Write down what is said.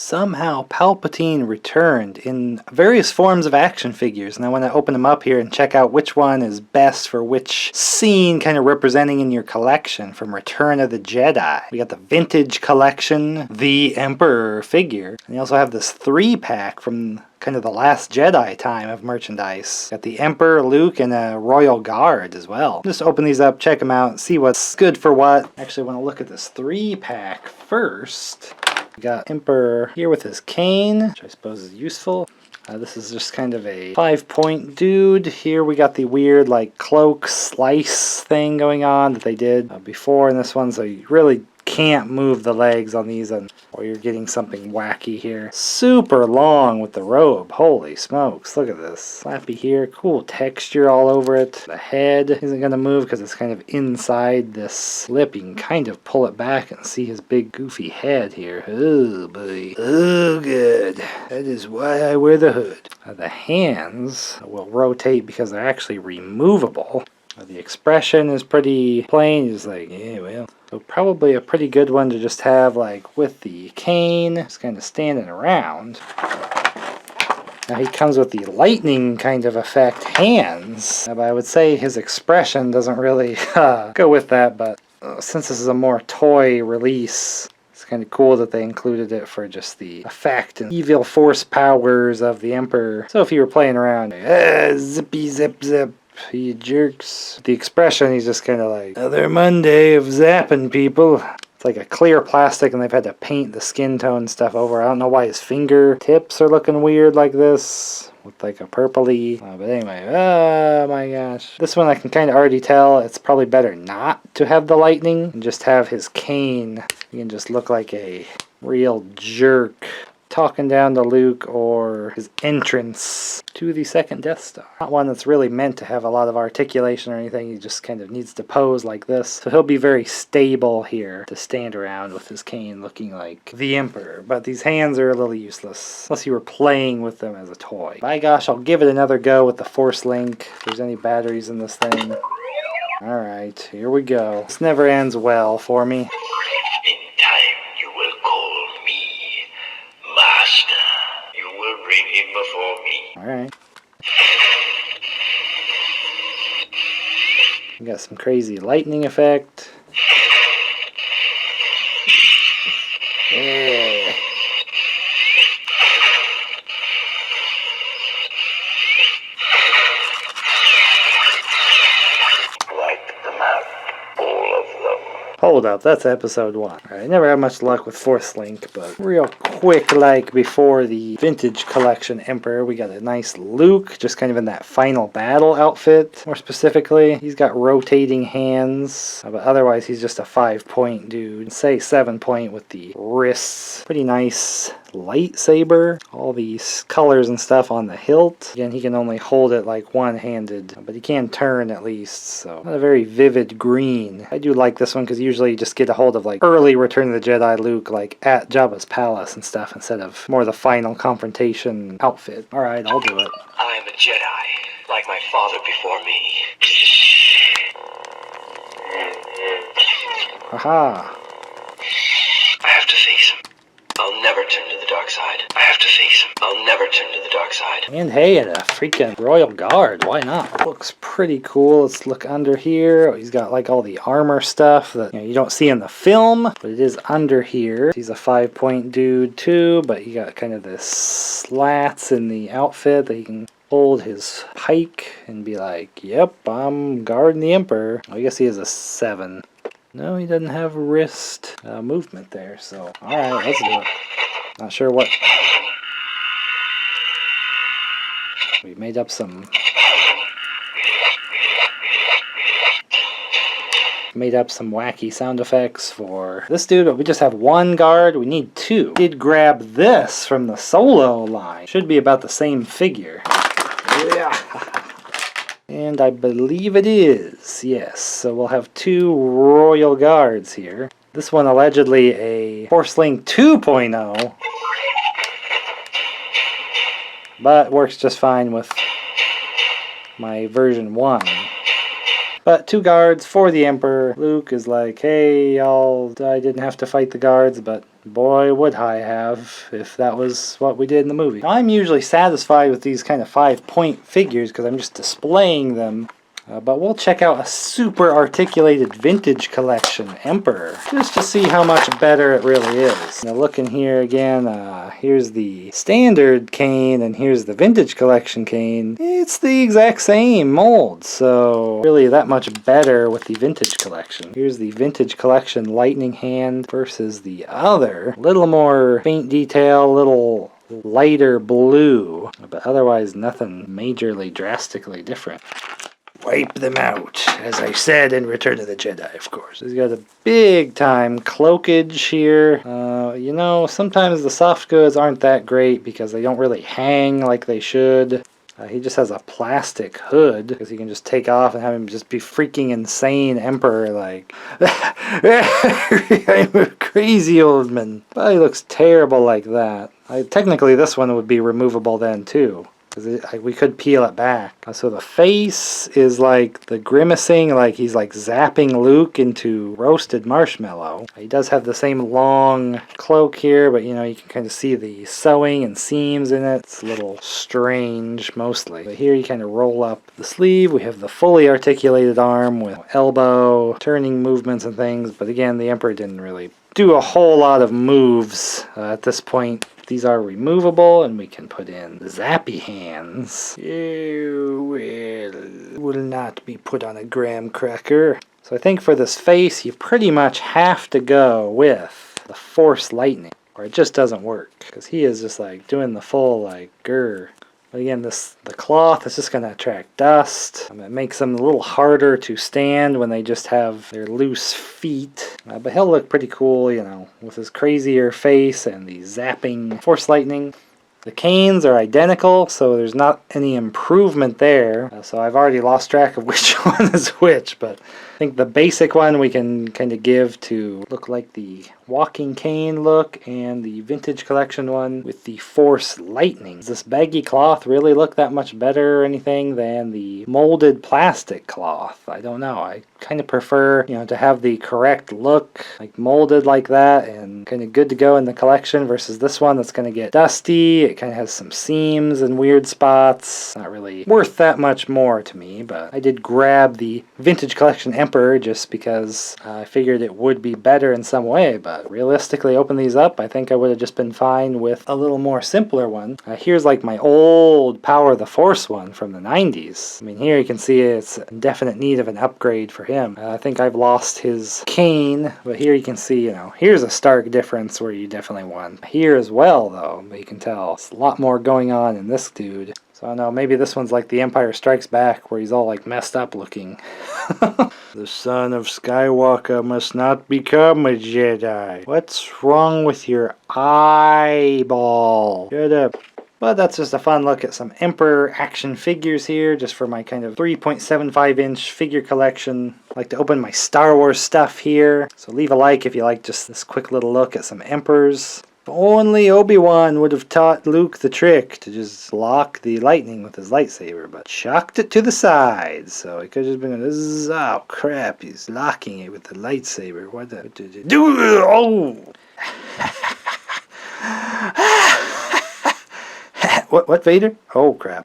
Somehow Palpatine returned in various forms of action figures, and I want to open them up here and check out which one is best for which scene, kind of representing in your collection from Return of the Jedi. We got the vintage collection, the Emperor figure, and you also have this 3-pack from kind of the Last Jedi time of merchandise. Got the Emperor, Luke, and a Royal Guard as well. Just open these up, check them out, see what's good for what. Actually, I want to look at this 3-pack first. We got Emperor here with his cane, which I suppose is useful. This is just kind of a 5-point dude. Here we got the weird like cloak slice thing going on that they did before in this one, so you really can't move the legs on these or you're getting something wacky here. Super long with the robe. Holy smokes, look at this. Slappy here, cool texture all over it. The head isn't going to move because it's kind of inside this slip. You can kind of pull it back and see his big goofy head here. Oh boy. Oh good. That is why I wear the hood. The hands will rotate because they're actually removable. The expression is pretty plain. He's like, yeah, well. So probably a pretty good one to just have like with the cane, just kind of standing around. Now he comes with the lightning kind of effect hands. But I would say his expression doesn't really go with that, but since this is a more toy release, it's kind of cool that they included it for just the effect and evil force powers of the Emperor. So if you were playing around, zippy zip zip, you jerks. The expression, he's just kind of like, another Monday of zapping people. It's like a clear plastic and they've had to paint the skin tone stuff over. I don't know why his fingertips are looking weird like this. With like a purpley. But anyway, oh my gosh. This one I can kind of already tell it's probably better not to have the lightning and just have his cane. He can just look like a real jerk. Talking down to Luke, or his entrance to the second Death Star. Not one that's really meant to have a lot of articulation or anything. He just kind of needs to pose like this. So he'll be very stable here to stand around with his cane looking like the Emperor. But these hands are a little useless unless you were playing with them as a toy. By gosh, I'll give it another go with the Force Link. If there's any batteries in this thing. Alright, here we go. This never ends well for me. Alright. We got some crazy lightning effect. Yeah. Hold up, that's episode 1. Alright, I never had much luck with Force Link, but real quick, like before the vintage collection Emperor, we got a nice Luke, just kind of in that final battle outfit, more specifically. He's got rotating hands, but otherwise he's just a 5-point dude. Say 7-point with the wrists. Pretty nice lightsaber. All these colors and stuff on the hilt. Again, he can only hold it like one-handed, but he can turn at least, so not a very vivid green. I do like this one because usually you just get a hold of like early Return of the Jedi Luke like at Jabba's palace and stuff instead of more the final confrontation outfit. Alright, I'll do it. I am a Jedi, like my father before me. Aha. I have to face him. I'll never turn to the dark side. I have to face him. I'll never turn to the dark side. And hey, and a freaking Royal Guard. Why not? Looks pretty cool. Let's look under here. Oh, he's got like all the armor stuff that you don't see in the film, but it is under here. He's a 5-point dude too, but he got kind of this slats in the outfit that he can hold his pike and be like, yep, I'm guarding the Emperor. I guess he has a 7. No, he doesn't have wrist movement there, so alright, let's do it. Not sure what. We made up some wacky sound effects for this dude, but we just have 1 guard. We need 2. Did grab this from the Solo line. Should be about the same figure. Yeah. And I believe it is, yes. So we'll have 2 Royal Guards here. This one allegedly a Force Link 2.0. But works just fine with my version 1. But 2 guards for the Emperor. Luke is like, hey, y'all, I didn't have to fight the guards, but boy, would I have if that was what we did in the movie. Now, I'm usually satisfied with these kind of 5-point figures because I'm just displaying them. But we'll check out a super articulated vintage collection Emperor just to see how much better it really is. Now look in here again, here's the standard cane and here's the vintage collection cane. It's the exact same mold, so really that much better with the vintage collection. Here's the vintage collection lightning hand versus the other. A little more faint detail, little lighter blue, but otherwise nothing majorly drastically different. Wipe them out, as I said in Return of the Jedi, of course. He's got a big time cloakage here. You know, sometimes the soft goods aren't that great because they don't really hang like they should. He just has a plastic hood because he can just take off and have him just be freaking insane Emperor like I'm a crazy old man. But he looks terrible like that. Technically this one would be removable then too. We could peel it back. So the face is like the grimacing, like he's like zapping Luke into roasted marshmallow. He does have the same long cloak here, but you know, you can kind of see the sewing and seams in it. It's a little strange mostly. But here you kind of roll up the sleeve. We have the fully articulated arm with elbow, turning movements and things. But again, the Emperor didn't really do a whole lot of moves at this point. These are removable, and we can put in zappy hands. Will not be put on a graham cracker. So I think for this face, you pretty much have to go with the Force Lightning, or it just doesn't work, because he is just like doing the full like grr. But again, the cloth is just going to attract dust. It makes them a little harder to stand when they just have their loose feet. But he'll look pretty cool, you know, with his crazier face and the zapping Force Lightning. The canes are identical, so there's not any improvement there. So I've already lost track of which one is which, but I think the basic one we can kind of give to look like the walking cane look, and the vintage collection one with the Force Lightning. Does this baggy cloth really look that much better or anything than the molded plastic cloth? I don't know. I kind of prefer, you know, to have the correct look, like molded like that and kind of good to go in the collection versus this one that's going to get dusty. It kind of has some seams and weird spots. Not really worth that much more to me, but I did grab the vintage collection Emperor just because I figured it would be better in some way, but realistically open these up, I think I would have just been fine with a little more simpler one. Here's like my old Power of the Force one from the 90s. I mean, here you can see it's in definite need of an upgrade for him. I think I've lost his cane, but here you can see, you know, here's a stark difference where you definitely won. Here as well, though, but you can tell it's a lot more going on in this dude. So I don't know, maybe this one's like The Empire Strikes Back, where he's all like messed up looking. The son of Skywalker must not become a Jedi. What's wrong with your eyeball? Shut up. But that's just a fun look at some Emperor action figures here, just for my kind of 3.75-inch figure collection. I like to open my Star Wars stuff here. So leave a like if you like just this quick little look at some Emperors. If only Obi-Wan would have taught Luke the trick to just lock the lightning with his lightsaber, but chucked it to the side, so it could have just been, oh crap, he's locking it with the lightsaber. What did you do? Oh! What, Vader? Oh crap.